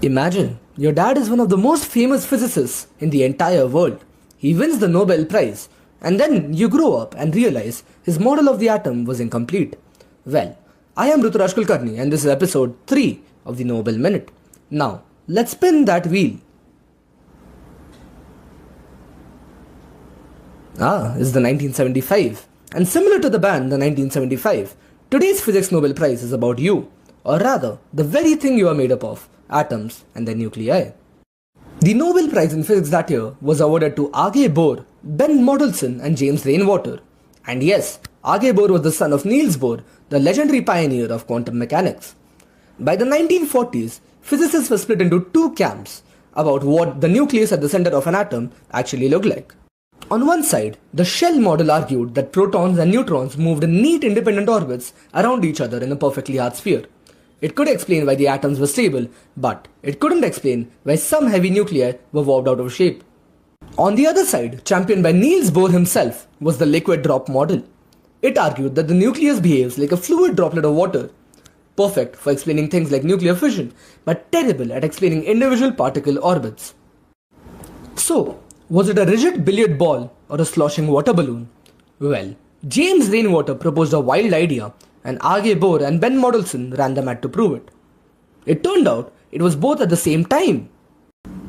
Imagine, your dad is one of the most famous physicists in the entire world. He wins the Nobel Prize, and then you grow up and realize his model of the atom was incomplete. Well, I am Ruturaj Kulkarni, and this is episode 3 of the Nobel Minute. Now, let's spin that wheel. It's the 1975. And similar to the band, the 1975, today's Physics Nobel Prize is about you, or rather, the very thing you are made up of, atoms and their nuclei. The Nobel Prize in Physics that year was awarded to Aage Bohr, Ben Mottelson and James Rainwater. And yes, Aage Bohr was the son of Niels Bohr, the legendary pioneer of quantum mechanics. By the 1940s, physicists were split into two camps about what the nucleus at the center of an atom actually looked like. On one side, the shell model argued that protons and neutrons moved in neat independent orbits around each other in a perfectly hard sphere. It could explain why the atoms were stable, but it couldn't explain why some heavy nuclei were warped out of shape. On the other side, championed by Niels Bohr himself, was the liquid drop model. It argued that the nucleus behaves like a fluid droplet of water, perfect for explaining things like nuclear fission, but terrible at explaining individual particle orbits. So, was it a rigid billiard ball or a sloshing water balloon? Well, James Rainwater proposed a wild idea, and Aage Bohr and Ben Mottelson ran the mat to prove it. It turned out it was both at the same time.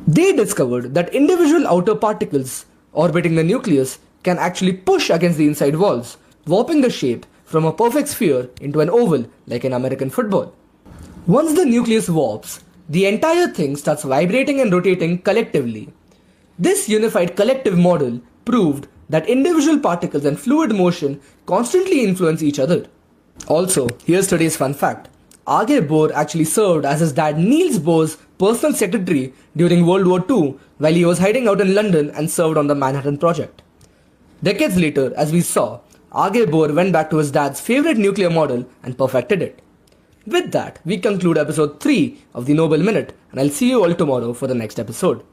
They discovered that individual outer particles orbiting the nucleus can actually push against the inside walls, warping the shape from a perfect sphere into an oval like an American football. Once the nucleus warps, the entire thing starts vibrating and rotating collectively. This unified collective model proved that individual particles and fluid motion constantly influence each other. Also, here's today's fun fact. Aage Bohr actually served as his dad Niels Bohr's personal secretary during World War II while he was hiding out in London and served on the Manhattan Project. Decades later, as we saw, Aage Bohr went back to his dad's favorite nuclear model and perfected it. With that, we conclude episode 3 of the Nobel Minute, and I'll see you all tomorrow for the next episode.